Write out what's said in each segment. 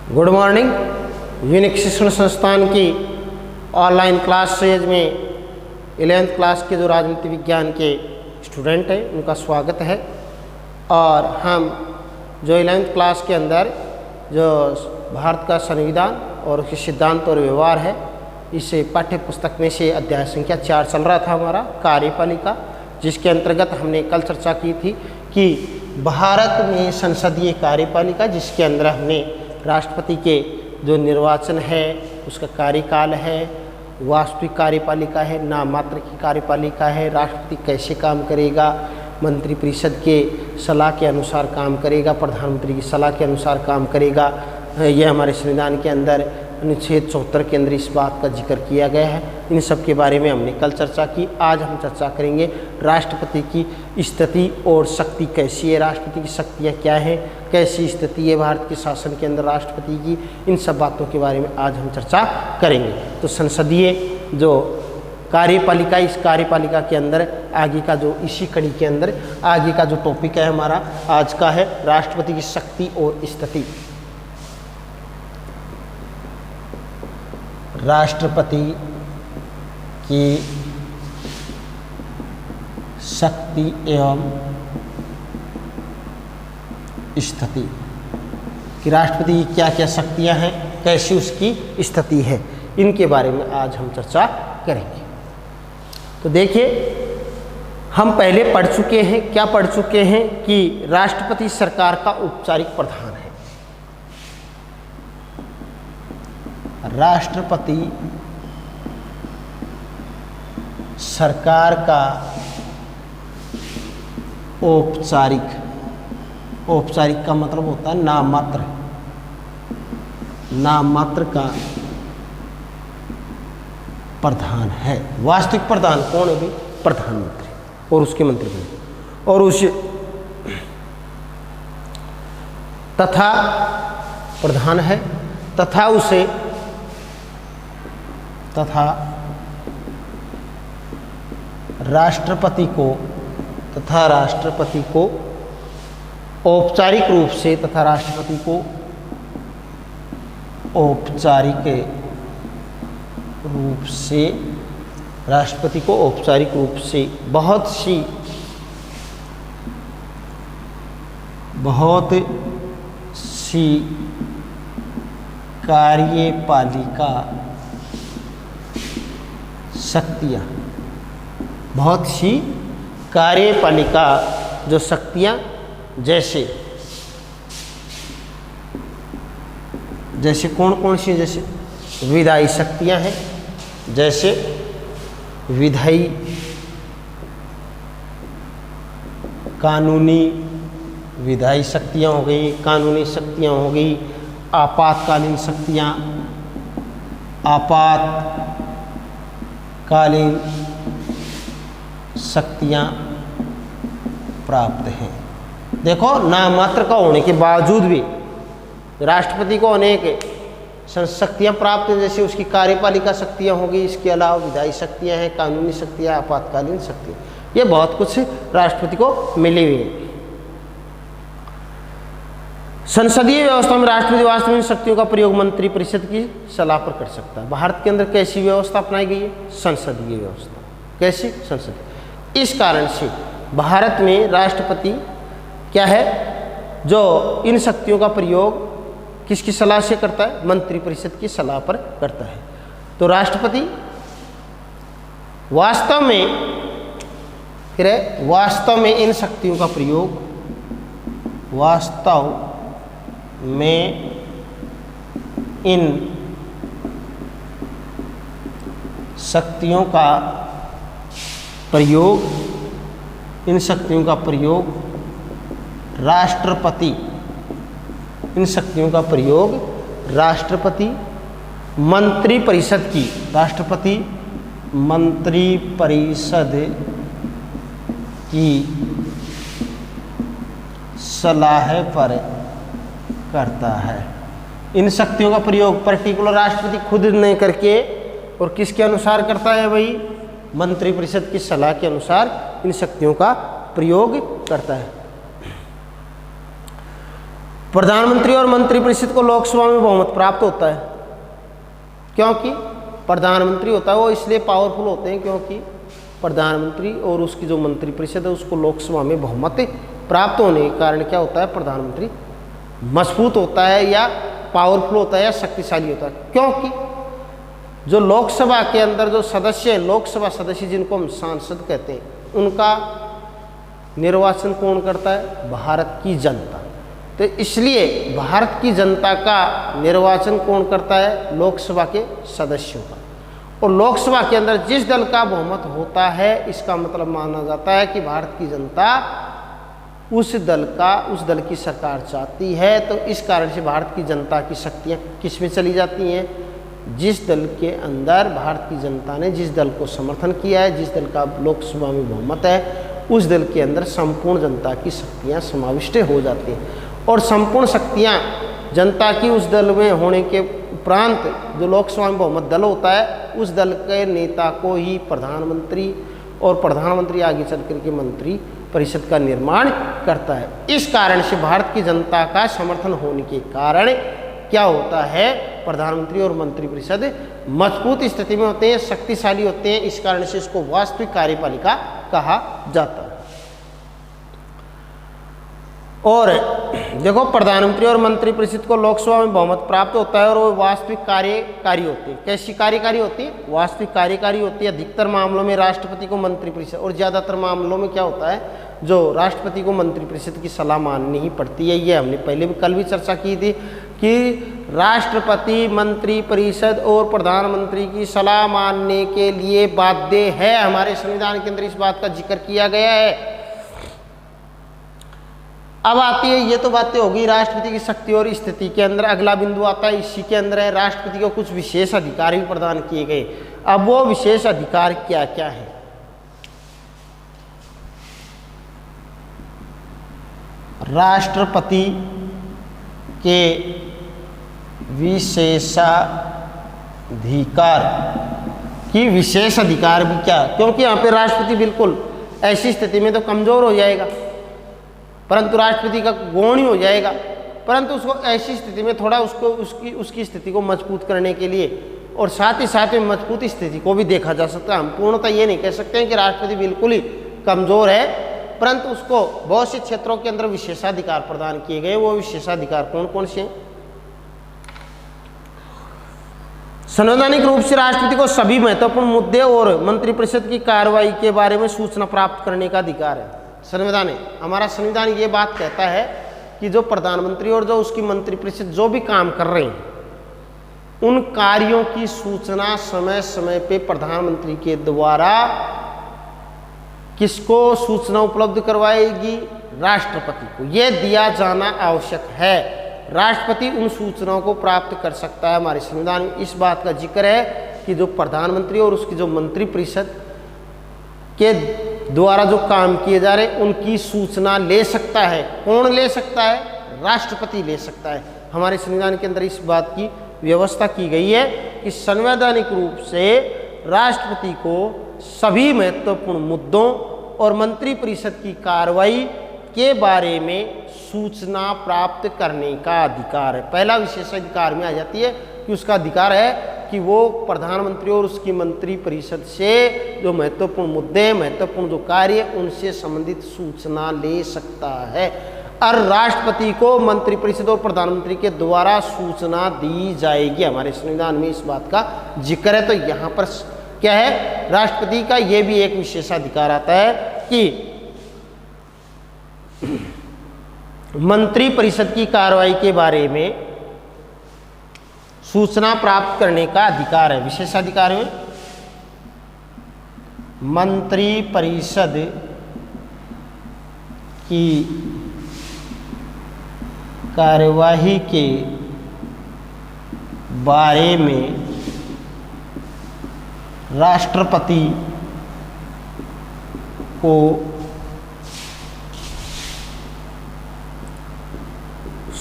Good morning. Unique शिक्षण संस्थान की ऑनलाइन क्लास सीरीज में 11th क्लास के जो राजनीति विज्ञान के स्टूडेंट हैं उनका स्वागत है। और हम जो 11th क्लास के अंदर जो भारत का संविधान और उसके सिद्धांत और व्यवहार है, इस पाठ्य पुस्तक में से अध्याय संख्या 4 चल रहा था हमारा कार्यपालिका, जिसके अंतर्गत हमने कल चर्चा की थी कि भारत में संसदीय कार्यपालिका, जिसके अंदर हमने राष्ट्रपति के जो निर्वाचन है उसका कार्यकाल है, वास्तविक कार्यपालिका है, नाम मात्र की कार्यपालिका है, राष्ट्रपति कैसे काम करेगा, मंत्रिपरिषद के सलाह के अनुसार काम करेगा, प्रधानमंत्री की सलाह के अनुसार काम करेगा। ये हमारे संविधान के अंदर अनुच्छेद 74 के अंदर इस बात का जिक्र किया गया है। इन सब के बारे में हमने कल चर्चा की। आज हम चर्चा करेंगे राष्ट्रपति की स्थिति और शक्ति कैसी है, राष्ट्रपति की शक्तियाँ क्या हैं, कैसी स्थिति है भारत के शासन के अंदर राष्ट्रपति की, इन सब बातों के बारे में आज हम चर्चा करेंगे। तो संसदीय जो कार्यपालिका, इस कार्यपालिका के अंदर आगे का जो इसी कड़ी के अंदर आगे का जो टॉपिक है हमारा आज का है राष्ट्रपति की शक्ति और स्थिति। राष्ट्रपति की शक्ति एवं स्थिति कि राष्ट्रपति की क्या क्या शक्तियां हैं, कैसी उसकी स्थिति है, इनके बारे में आज हम चर्चा करेंगे। तो देखिए, हम पहले पढ़ चुके हैं, क्या पढ़ चुके हैं कि राष्ट्रपति सरकार का औपचारिक प्रधान है। राष्ट्रपति सरकार का औपचारिक का मतलब होता है नाम मात्र का प्रधान है। वास्तविक प्रधान कौन है भाई? प्रधानमंत्री और उसके मंत्रिमंडल और उस तथा प्रधान है तथा राष्ट्रपति को औपचारिक रूप से बहुत सी कार्यपालिका शक्तियाँ, बहुत सी कार्यपालिका जो शक्तियाँ जैसे कौन सी, जैसे विधायी शक्तियाँ हैं, जैसे विधायी, कानूनी विधायी शक्तियाँ हो गई, कानूनी शक्तियाँ हो गई, आपातकालीन शक्तियाँ, आपातकालीन शक्तियाँ प्राप्त हैं। देखो, नाम मात्र का होने के बावजूद भी राष्ट्रपति को अनेक शक्तियाँ प्राप्त हैं, जैसे उसकी कार्यपालिका शक्तियाँ होगी, इसके अलावा विधायी शक्तियाँ हैं, कानूनी शक्तियाँ, आपातकालीन शक्तियाँ, ये बहुत कुछ राष्ट्रपति को मिली हुई है। संसदीय व्यवस्था में राष्ट्रपति वास्तव में शक्तियों का प्रयोग मंत्रिपरिषद की सलाह पर कर सकता है। भारत के अंदर कैसी व्यवस्था अपनाई गई है? संसदीय व्यवस्था। कैसी? संसदीय। इस कारण से भारत में राष्ट्रपति क्या है, जो इन शक्तियों का प्रयोग किसकी सलाह से करता है? मंत्रिपरिषद की सलाह पर करता है। तो राष्ट्रपति वास्तव में इन शक्तियों का प्रयोग इन शक्तियों का प्रयोग राष्ट्रपति मंत्रिपरिषद की सलाह पर करता है। इन शक्तियों का प्रयोग पर्टिकुलर राष्ट्रपति खुद नहीं करके और किसके अनुसार करता है भाई? मंत्रिपरिषद की सलाह के अनुसार इन शक्तियों का प्रयोग करता है। प्रधानमंत्री और मंत्रिपरिषद को लोकसभा में बहुमत प्राप्त होता है, क्योंकि प्रधानमंत्री होता है वो इसलिए पावरफुल होते हैं क्योंकि प्रधानमंत्री और उसकी जो मंत्रिपरिषद है उसको लोकसभा में बहुमत प्राप्त होने के कारण क्या होता है, प्रधानमंत्री मजबूत होता है या पावरफुल होता है या शक्तिशाली होता है। क्योंकि जो लोकसभा के अंदर जो सदस्य हैं, लोकसभा सदस्य जिनको हम सांसद कहते हैं, उनका निर्वाचन कौन करता है, भारत की जनता। तो इसलिए भारत की जनता का निर्वाचन कौन करता है, लोकसभा के सदस्यों का। और लोकसभा के अंदर जिस दल का बहुमत होता है, इसका मतलब माना जाता है कि भारत की जनता उस दल की सरकार चाहती है। तो इस कारण से भारत की जनता की शक्तियाँ किस में चली जाती हैं, जिस दल के अंदर भारत की जनता ने जिस दल को समर्थन किया है, जिस दल का लोकसभा में बहुमत है, उस दल के अंदर संपूर्ण जनता की शक्तियाँ समाविष्ट हो जाती हैं। और संपूर्ण शक्तियाँ जनता की उस दल में होने के उपरांत जो लोकसभा में बहुमत दल होता है, उस दल के नेता को ही प्रधानमंत्री, और प्रधानमंत्री आगे चल करके मंत्री परिषद का निर्माण करता है। इस कारण से भारत की जनता का समर्थन होने के कारण क्या होता है, प्रधानमंत्री और मंत्रिपरिषद मजबूत स्थिति में होते हैं, शक्तिशाली होते हैं। इस कारण से इसको वास्तविक कार्यपालिका कहा जाता है। और देखो, प्रधानमंत्री और मंत्रिपरिषद को लोकसभा में बहुमत प्राप्त होता है और वो वास्तविक कार्यकारी होती है। कैसी कार्यकारी होती है, वास्तविक कार्यकारी होती है। अधिकतर मामलों में राष्ट्रपति को मंत्रिपरिषद, और ज़्यादातर मामलों में क्या होता है, जो राष्ट्रपति को मंत्रिपरिषद की सलाह माननी ही पड़ती है। ये हमने पहले भी कल भी चर्चा की थी कि राष्ट्रपति मंत्रिपरिषद और प्रधानमंत्री की सलाह मानने के लिए बाध्य है। हमारे संविधान के अंदर इस बात का जिक्र किया गया है। अब आती है, ये तो बातें होगी राष्ट्रपति की शक्ति और स्थिति के अंदर। अगला बिंदु आता है, इसी के अंदर है राष्ट्रपति को कुछ विशेष अधिकार भी प्रदान किए गए। अब वो विशेष अधिकार क्या क्या है, राष्ट्रपति के विशेषाधिकार की विशेष अधिकार भी क्या, क्योंकि यहाँ पे राष्ट्रपति बिल्कुल ऐसी स्थिति में तो कमजोर हो जाएगा, परंतु राष्ट्रपति का गौण ही हो जाएगा, परंतु उसको ऐसी स्थिति में थोड़ा उसको उसकी स्थिति को मजबूत करने के लिए और साथ ही साथ में मजबूत स्थिति को भी देखा जा सकता है। हम पूर्णतः ये नहीं कह सकते हैं कि राष्ट्रपति बिल्कुल ही कमजोर है, परंतु उसको बहुत से क्षेत्रों के अंदर विशेषाधिकार प्रदान किए गए। वो विशेषाधिकार कौन कौन से हैं? संवैधानिक रूप से राष्ट्रपति को सभी महत्वपूर्ण मुद्दे और मंत्रिपरिषद की कार्रवाई के बारे में सूचना प्राप्त करने का अधिकार है। हमारा संविधान ये बात कहता है कि जो प्रधानमंत्री और जो उसकी मंत्रिपरिषद जो भी काम कर रहे हैं, उन कार्यों की सूचना समय समय पे प्रधानमंत्री के द्वारा किसको सूचना उपलब्ध करवाएगी? राष्ट्रपति को। यह दिया जाना आवश्यक है। राष्ट्रपति उन सूचनाओं को प्राप्त कर सकता है। हमारे संविधान में इस बात का जिक्र है कि जो प्रधानमंत्री और उसकी जो मंत्रिपरिषद के द्वारा जो काम किए जा रहे उनकी सूचना ले सकता है। कौन ले सकता है? राष्ट्रपति ले सकता है। हमारे संविधान के अंदर इस बात की व्यवस्था की गई है कि संवैधानिक रूप से राष्ट्रपति को सभी महत्वपूर्ण मुद्दों और मंत्रिपरिषद की कार्रवाई के बारे में सूचना प्राप्त करने का अधिकार है। पहला विशेषाधिकार में आ जाती है कि उसका अधिकार है कि वो प्रधानमंत्री और उसकी मंत्रिपरिषद से जो महत्वपूर्ण मुद्दे, महत्वपूर्ण जो कार्य, उनसे संबंधित सूचना ले सकता है। और राष्ट्रपति को मंत्रिपरिषद और प्रधानमंत्री के द्वारा सूचना दी जाएगी। हमारे संविधान में इस बात का जिक्र है। तो यहाँ पर क्या है? राष्ट्रपति का ये भी एक विशेषाधिकार आता है कि मंत्रिपरिषद की कार्रवाई के बारे में सूचना प्राप्त करने का अधिकार है। विशेषाधिकार में मंत्रिपरिषद की कार्यवाही के बारे में राष्ट्रपति को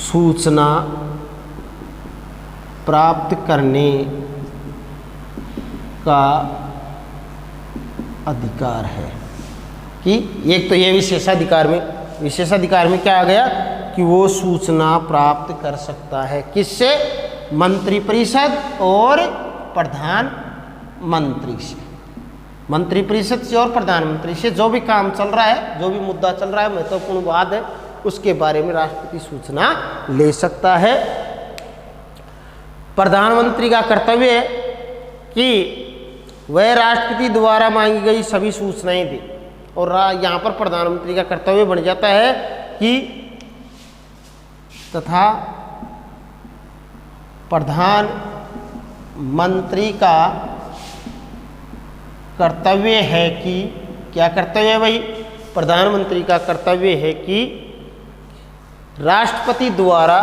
सूचना प्राप्त करने का अधिकार है। कि एक तो ये विशेषाधिकार में क्या आ गया कि वो सूचना प्राप्त कर सकता है। किससे? मंत्रिपरिषद और प्रधानमंत्री से। मंत्रिपरिषद से और प्रधानमंत्री से जो भी काम चल रहा है, जो भी मुद्दा चल रहा है, महत्वपूर्ण बात है, उसके बारे में राष्ट्रपति सूचना ले सकता है। प्रधानमंत्री का कर्तव्य है कि वह राष्ट्रपति द्वारा मांगी गई सभी सूचनाएं दे, और यहाँ पर प्रधानमंत्री का कर्तव्य बन जाता है कि तथा प्रधानमंत्री का कर्तव्य है कि, क्या कर्तव्य है भाई? प्रधानमंत्री का कर्तव्य है कि राष्ट्रपति द्वारा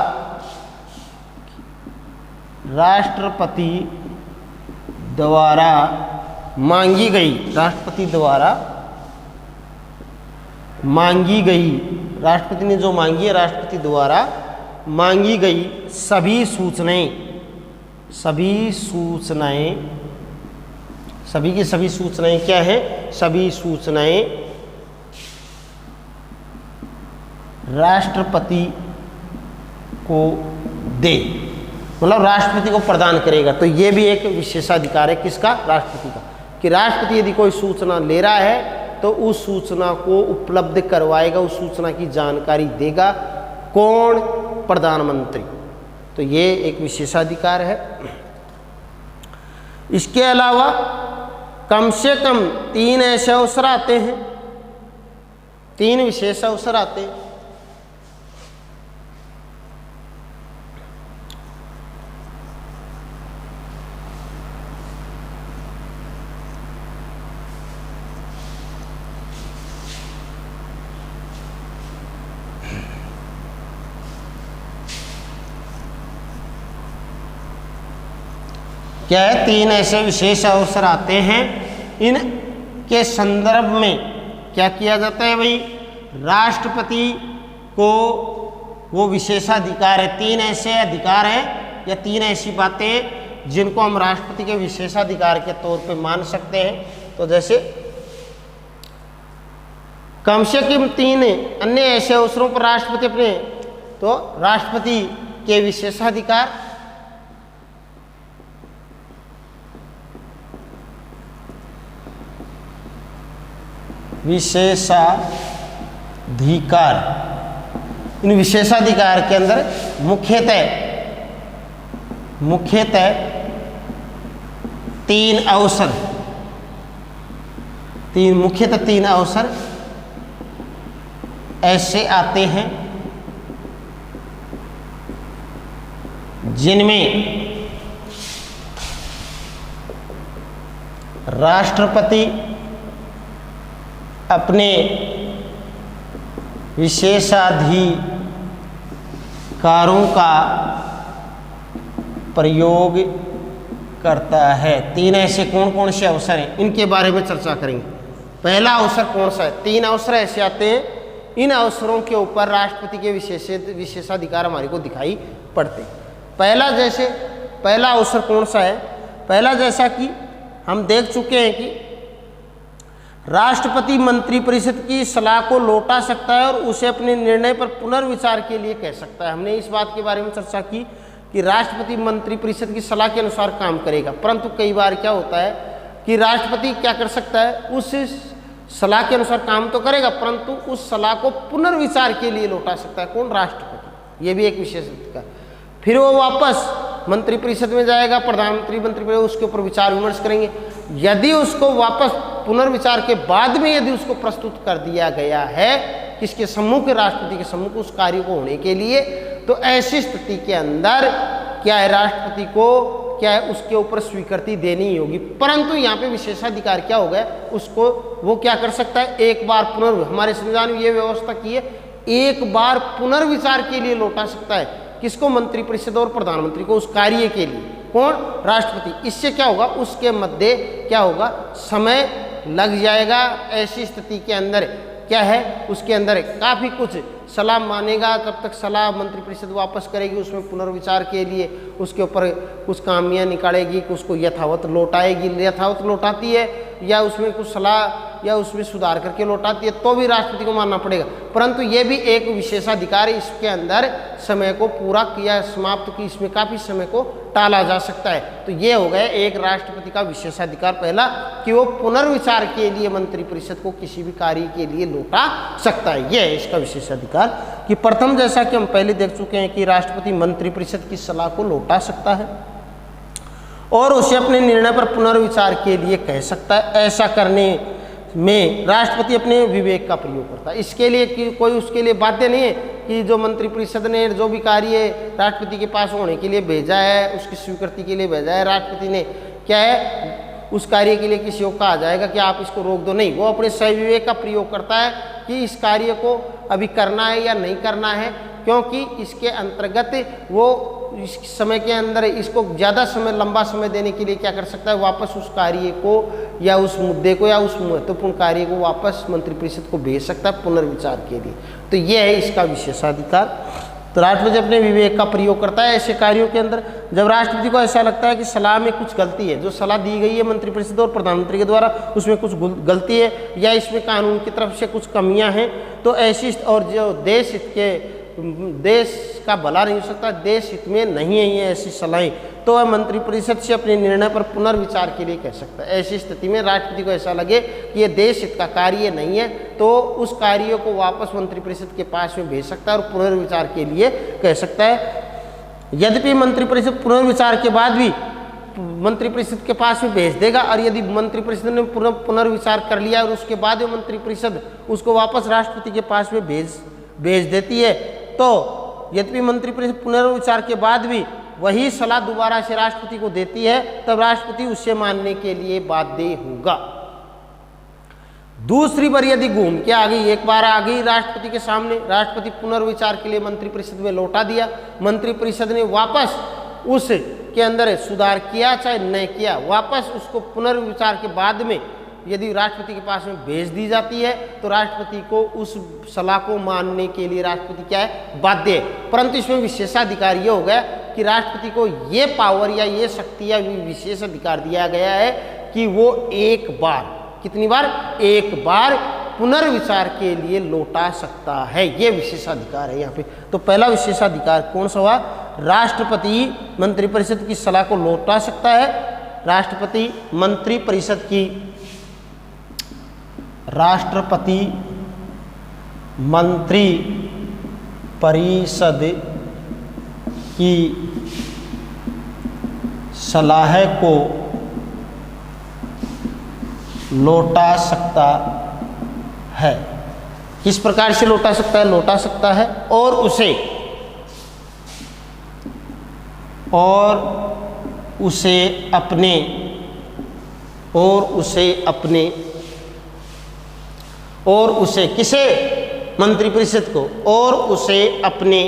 मांगी गई, राष्ट्रपति ने जो मांगी है, राष्ट्रपति द्वारा मांगी गई सभी सूचनाएं क्या है? सभी सूचनाएं राष्ट्रपति को दे, मतलब राष्ट्रपति को प्रदान करेगा। तो ये भी एक विशेषाधिकार है किसका? राष्ट्रपति का, कि राष्ट्रपति यदि कोई सूचना ले रहा है तो उस सूचना को उपलब्ध करवाएगा, उस सूचना की जानकारी देगा। कौन? प्रधानमंत्री। तो ये एक विशेषाधिकार है। इसके अलावा कम से कम 3 ऐसे अवसर आते हैं, 3 विशेष अवसर आते हैं। क्या है? 3 ऐसे विशेष अवसर आते हैं। इनके संदर्भ में क्या किया जाता है भाई? राष्ट्रपति को वो विशेषाधिकार है, 3 ऐसे अधिकार हैं या 3 ऐसी बातें जिनको हम राष्ट्रपति के विशेषाधिकार के तौर पे मान सकते हैं। तो जैसे कम से कम 3 अन्य ऐसे अवसरों पर राष्ट्रपति अपने, तो राष्ट्रपति के विशेषाधिकार, इन विशेषाधिकार के अंदर मुख्यतः 3 अवसर ऐसे आते हैं जिनमें राष्ट्रपति अपने विशेषाधिकारों का प्रयोग करता है। 3 ऐसे कौन कौन से अवसर हैं, इनके बारे में चर्चा करेंगे। पहला अवसर कौन सा है? 3 अवसर ऐसे आते हैं, इन अवसरों के ऊपर राष्ट्रपति के विशेषाधिकार हमारे को दिखाई पड़ते हैं। पहला अवसर कौन सा है? पहला, जैसा कि हम देख चुके हैं कि राष्ट्रपति मंत्रिपरिषद की सलाह को लौटा सकता है और उसे अपने निर्णय पर पुनर्विचार के लिए कह सकता है। हमने इस बात के बारे में चर्चा की कि राष्ट्रपति मंत्रिपरिषद की सलाह के अनुसार काम करेगा, परंतु कई बार क्या होता है कि राष्ट्रपति क्या कर सकता है, उस सलाह के अनुसार काम तो करेगा परंतु उस सलाह को पुनर्विचार के लिए लौटा सकता है। कौन? राष्ट्रपति। ये भी एक विशेष अधिकार। फिर वो वापस मंत्रिपरिषद में जाएगा, प्रधानमंत्री मंत्रिपरिषद उसके ऊपर विचार विमर्श करेंगे। यदि उसको वापस पुनर्विचार के बाद में यदि उसको प्रस्तुत कर दिया गया है किसके सम्मुख? राष्ट्रपति के सम्मुख उस कार्य को होने के लिए, तो ऐसी स्थिति के अंदर क्या है, राष्ट्रपति को क्या है, उसके ऊपर स्वीकृति देनी ही होगी। परंतु यहाँ पे विशेषाधिकार क्या हो गया, उसको वो क्या कर सकता है, एक बार हमारे संविधान में ये व्यवस्था की है, एक बार पुनर्विचार के लिए लौटा सकता है। किसको? मंत्रिपरिषद और प्रधानमंत्री को, उस कार्य के लिए। कौन? राष्ट्रपति। इससे क्या होगा, उसके मध्य क्या होगा, समय लग जाएगा। ऐसी स्थिति के अंदर क्या है, उसके अंदर काफ़ी कुछ सलाह मानेगा, तब तक सलाह मंत्रिपरिषद वापस करेगी, उसमें पुनर्विचार के लिए उसके ऊपर कुछ खामियां निकालेगी, उसको यथावत लौटाएगी, यथावत लौटाती है, या उसमें कुछ सलाह या उसमें सुधार करके लौटाती है तो भी राष्ट्रपति को मानना पड़ेगा। परंतु ये भी एक विशेषाधिकार है, इसके अंदर समय को पूरा किया समाप्त की, इसमें काफ़ी समय को टाला जा सकता है। तो ये हो गया एक राष्ट्रपति का विशेषाधिकार पहला, कि वो पुनर्विचार के लिए मंत्रिपरिषद को किसी भी कार्य के लिए लौटा सकता है। ये है इसका विशेषाधिकार कि प्रथम, जैसा कि हम पहले देख चुके हैं कि राष्ट्रपति मंत्रिपरिषद की सलाह को लौटा सकता है और उसे अपने निर्णय पर पुनर्विचार के लिए कह सकता है। ऐसा करने में राष्ट्रपति अपने विवेक का प्रयोग करता है। इसके लिए कि कोई उसके लिए बाध्य नहीं है कि जो मंत्रिपरिषद ने जो भी कार्य राष्ट्रपति के पास होने के लिए भेजा है, उसकी स्वीकृति के लिए भेजा है, राष्ट्रपति ने क्या है उस कार्य के लिए किसी को कहा जाएगा कि आप इसको रोक दो, नहीं। वो अपने सही विवेक का प्रयोग करता है कि इस कार्य को अभी करना है या नहीं करना है, क्योंकि इसके अंतर्गत वो इस समय के अंदर इसको ज़्यादा समय, लंबा समय देने के लिए क्या कर सकता है, वापस उस कार्य को या उस मुद्दे को या उस महत्वपूर्ण कार्य को वापस मंत्रिपरिषद को भेज सकता है पुनर्विचार के लिए। तो ये है इसका विशेषाधिकार। तो राष्ट्रपति अपने विवेक का प्रयोग करता है ऐसे कार्यों के अंदर। जब राष्ट्रपति को ऐसा लगता है कि सलाह में कुछ गलती है, जो सलाह दी गई है मंत्रिपरिषद और प्रधानमंत्री के द्वारा उसमें कुछ गलती है या इसमें कानून की तरफ से कुछ कमियां हैं, तो ऐसी, और जो देश का भला नहीं हो सकता, देश हित में नहीं है ये ऐसी सलाहें, तो वह मंत्रिपरिषद से अपने निर्णय पर पुनर्विचार के लिए कह सकता है। ऐसी स्थिति में राष्ट्रपति को ऐसा लगे कि ये देश हित का कार्य नहीं है, तो उस कार्य को वापस मंत्रिपरिषद के पास में भेज सकता है और पुनर्विचार के लिए कह सकता है। यद्यपि मंत्रिपरिषद पुनर्विचार के बाद भी मंत्रिपरिषद के पास में भेज देगा, और यदि मंत्रिपरिषद ने पुनर्विचार कर लिया और उसके बाद में मंत्रिपरिषद उसको वापस राष्ट्रपति के पास में भेज देती है, तो यद्यपि मंत्रिपरिषद पुनर्विचार के बाद भी वही सलाह दोबारा से राष्ट्रपति को देती है, तब राष्ट्रपति उसे मानने के लिए बाध्य होगा। दूसरी बार यदि घूम के आ गई, एक बार आ गई राष्ट्रपति के सामने, राष्ट्रपति पुनर्विचार के लिए मंत्रिपरिषद में लौटा दिया, मंत्रिपरिषद ने वापस उस के अंदर सुधार किया चाहे नहीं किया, वापस उसको पुनर्विचार के बाद में यदि राष्ट्रपति के पास में भेज दी जाती है, तो राष्ट्रपति को उस सलाह को मानने के लिए राष्ट्रपति क्या है, बाध्य है। परंतु इसमें विशेषाधिकार ये हो गया कि राष्ट्रपति को ये पावर या ये शक्ति या विशेष अधिकार दिया गया है कि वो एक बार, कितनी बार, एक बार पुनर्विचार के लिए लौटा सकता है। ये विशेषाधिकार है यहाँ पे। तो पहला विशेषाधिकार कौन सा हुआ, राष्ट्रपति मंत्रिपरिषद की सलाह को लौटा सकता है। राष्ट्रपति मंत्रिपरिषद की की सलाह को लौटा सकता है। किस प्रकार से लौटा सकता है, लौटा सकता है और उसे किसे, मंत्रिपरिषद को, और उसे अपने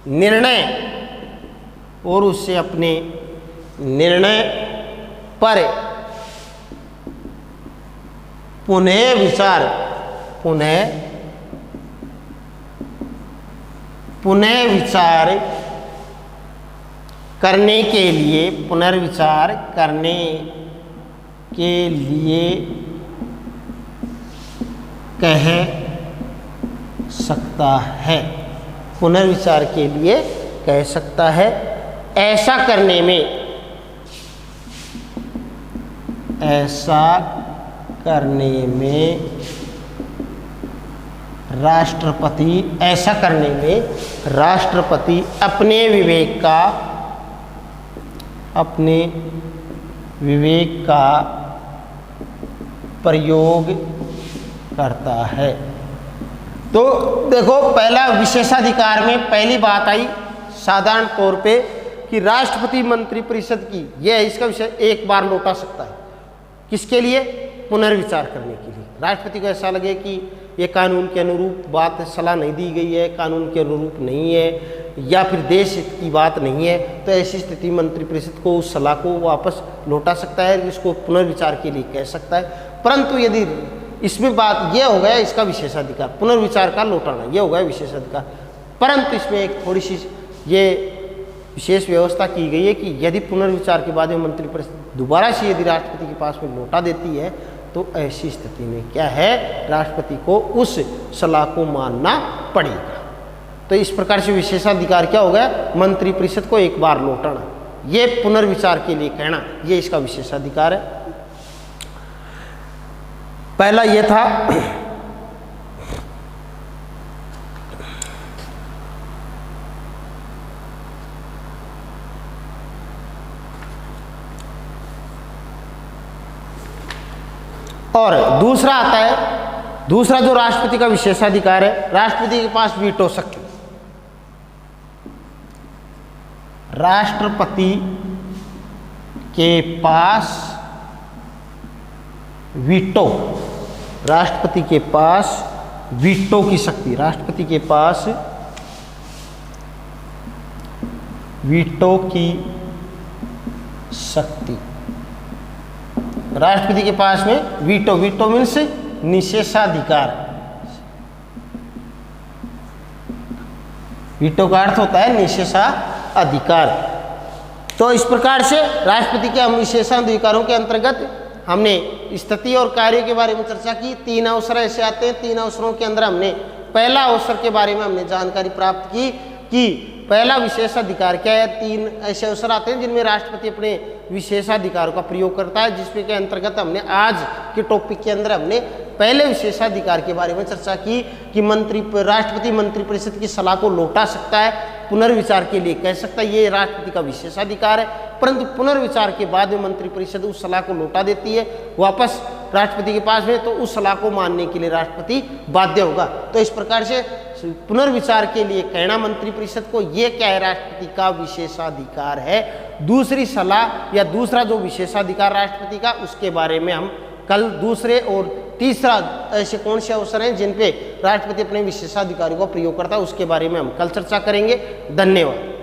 निर्णय पर पुनः विचार करने के लिए, कह सकता है। पुनर्विचार के लिए कह सकता है। ऐसा करने में राष्ट्रपति अपने विवेक का प्रयोग करता है। तो देखो, पहला विशेषाधिकार में पहली बात आई साधारण तौर पे कि राष्ट्रपति मंत्रिपरिषद की, यह इसका विषय, एक बार लौटा सकता है। किसके लिए, पुनर्विचार करने के लिए। राष्ट्रपति को ऐसा लगे कि ये कानून के अनुरूप बात, सलाह नहीं दी गई है, कानून के अनुरूप नहीं है या फिर देश हित की बात नहीं है, तो ऐसी स्थिति मंत्रिपरिषद को उस सलाह को वापस लौटा सकता है, इसको पुनर्विचार के लिए कह सकता है। परंतु यदि इसमें बात यह हो गया, इसका विशेषाधिकार पुनर्विचार का लौटाना, यह हो गया विशेषाधिकार। परंतु इसमें एक थोड़ी सी ये विशेष व्यवस्था की गई है कि यदि पुनर्विचार के बाद में मंत्रिपरिषद दोबारा से यदि राष्ट्रपति के पास में लौटा देती है, तो ऐसी स्थिति में क्या है, राष्ट्रपति को उस सलाह को मानना पड़ेगा। तो इस प्रकार से विशेषाधिकार क्या हो गया, मंत्रिपरिषद को एक बार लौटाना, ये पुनर्विचार के लिए कहना, ये इसका विशेषाधिकार है। पहला ये था। और दूसरा आता है, दूसरा जो राष्ट्रपति का विशेषाधिकार है, राष्ट्रपति के पास वीटो शक्ति। राष्ट्रपति के पास वीटो, राष्ट्रपति के पास वीटो की शक्ति, राष्ट्रपति के पास वीटो की शक्ति, राष्ट्रपति के पास में वीटो, वीटो मीन्स निषेधाधिकार, वीटो का अर्थ होता है निषेधाधिकार। तो इस प्रकार से राष्ट्रपति के हम विशेषाधिकारों के अंतर्गत हमने स्थिति और कार्य के बारे में चर्चा की। 3 अवसर ऐसे आते हैं, 3 अवसरों के अंदर हमने पहला अवसर के बारे में हमने जानकारी प्राप्त की कि पहला विशेषाधिकार क्या है। 3 ऐसे अवसर आते हैं जिनमें राष्ट्रपति अपने विशेषाधिकारों का प्रयोग करता है, जिसमें के अंतर्गत हमने आज के टॉपिक के अंदर हमने पहले विशेषाधिकार के बारे में चर्चा की कि राष्ट्रपति मंत्रिपरिषद की सलाह को लौटा सकता है, पुनर्विचार के लिए कह सकता है, ये राष्ट्रपति का विशेषाधिकार है। परंतु पुनर्विचार के बाद में मंत्रिपरिषद उस सलाह को लौटा देती है वापस राष्ट्रपति के पास में, तो उस सलाह को मानने के लिए राष्ट्रपति बाध्य होगा। तो इस प्रकार से पुनर्विचार के लिए कहना मंत्रिपरिषद को, ये क्या है, राष्ट्रपति का विशेषाधिकार है। दूसरी सलाह या दूसरा जो विशेषाधिकार राष्ट्रपति का, उसके बारे में हम कल दूसरे और तीसरा ऐसे कौन से अवसर हैं जिन पे राष्ट्रपति अपने विशेषाधिकारों का प्रयोग करता है, उसके बारे में हम कल चर्चा करेंगे। धन्यवाद।